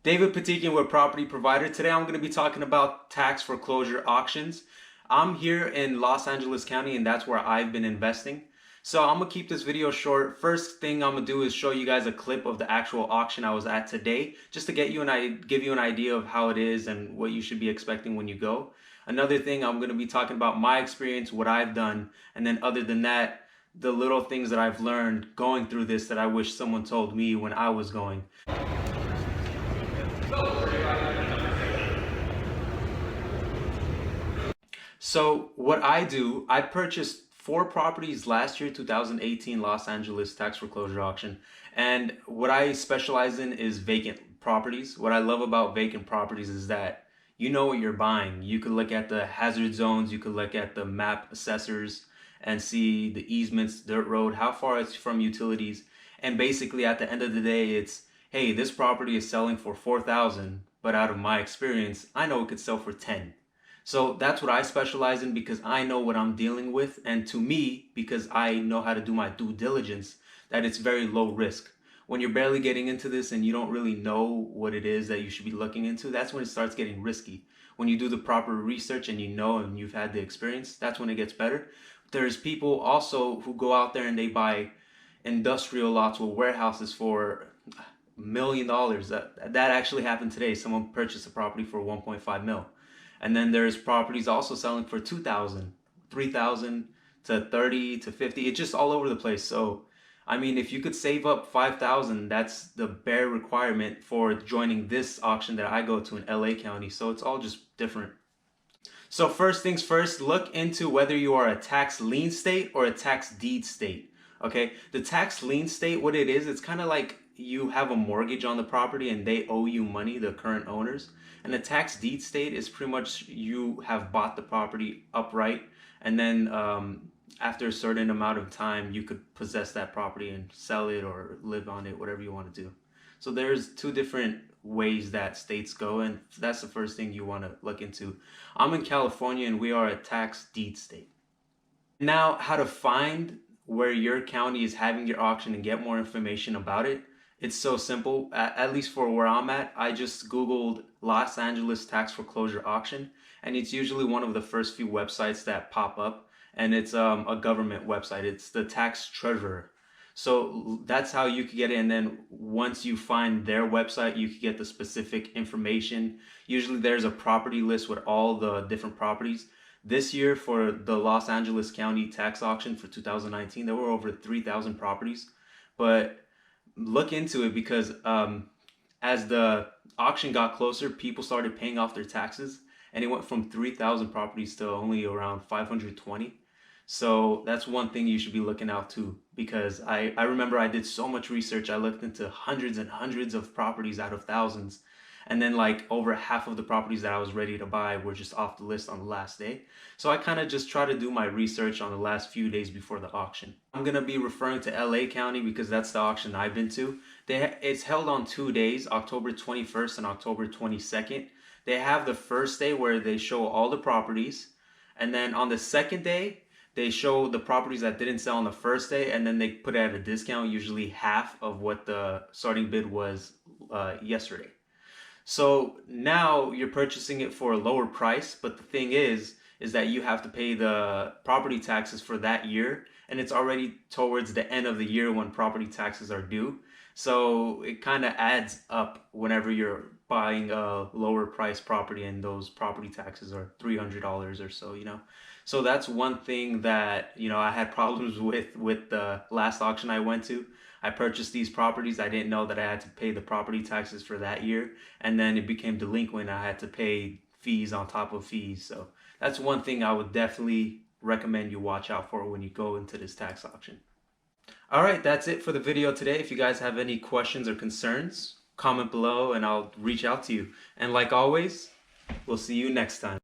David Patikian with Property Provider. Today I'm going to be talking about tax foreclosure auctions. I'm here in Los Angeles County and that's where I've been investing. So I'm going to keep this video short. First thing I'm going to do is show you guys a clip of the actual auction I was at today, just to give you an idea of how it is and what you should be expecting when you go. Another thing, I'm going to be talking about my experience, what I've done, and then other than that, the little things that I've learned going through this that I wish someone told me when I was going. So what I do, I purchased 4 properties last year, 2018 Los Angeles tax foreclosure auction. And what I specialize in is vacant properties. What I love about vacant properties is that you know what you're buying. You can look at the hazard zones, you can look at the map assessors and see the easements, dirt road, how far it's from utilities. And basically at the end of the day, it's, hey, this property is selling for 4,000, but out of my experience, I know it could sell for 10. So that's what I specialize in because I know what I'm dealing with. And to me, because I know how to do my due diligence, that it's very low risk. When you're barely getting into this and you don't really know what it is that you should be looking into, that's when it starts getting risky. When you do the proper research and you know and you've had the experience, that's when it gets better. There's people also who go out there and they buy industrial lots with warehouses for $1 million. That actually happened today. Someone purchased a property for 1.5 mil. And then there's properties also selling for 2,000, 3,000 to 30 to 50. It's just all over the place. So, I mean, if you could save up 5,000, that's the bare requirement for joining this auction that I go to in LA County. So it's all just different. So first things first, look into whether you are a tax lien state or a tax deed state. Okay, the tax lien state, what it is, it's kind of like you have a mortgage on the property and they owe you money, the current owners. And the tax deed state is pretty much you have bought the property upright, and then after a certain amount of time, you could possess that property and sell it or live on it, whatever you want to do. So there's two different ways that states go, and that's the first thing you want to look into. I'm in California and we are a tax deed state. Now, how to find where your county is having your auction and get more information about it. It's so simple. At least for where I'm at, I just Googled Los Angeles tax foreclosure auction, and it's usually one of the first few websites that pop up, and it's a government website. It's the tax treasurer. So that's how you could get it, and then once you find their website, you could get the specific information. Usually there's a property list with all the different properties. This year for the Los Angeles County tax auction for 2019, there were over 3,000 properties, but look into it because as the auction got closer, people started paying off their taxes, and it went from 3,000 properties to only around 520. So that's one thing you should be looking out to, because I remember I did so much research. I looked into hundreds and hundreds of properties out of thousands, and then like over half of the properties that I was ready to buy were just off the list on the last day. So I kind of just try to do my research on the last few days before the auction. I'm going to be referring to LA County because that's the auction I've been to. It's held on 2 days, October 21st and October 22nd. They have the first day where they show all the properties, and then on the second day, they show the properties that didn't sell on the first day, and then they put it at a discount, usually half of what the starting bid was yesterday. So now you're purchasing it for a lower price, but the thing is that you have to pay the property taxes for that year, and it's already towards the end of the year when property taxes are due. So it kind of adds up whenever you're buying a lower price property and those property taxes are $300 or so, you know. So that's one thing that, you know, I had problems with the last auction I went to. I purchased these properties. I didn't know that I had to pay the property taxes for that year, and then it became delinquent. I had to pay fees on top of fees. So that's one thing I would definitely recommend you watch out for when you go into this tax auction. All right, that's it for the video today. If you guys have any questions or concerns, comment below and I'll reach out to you. And like always, we'll see you next time.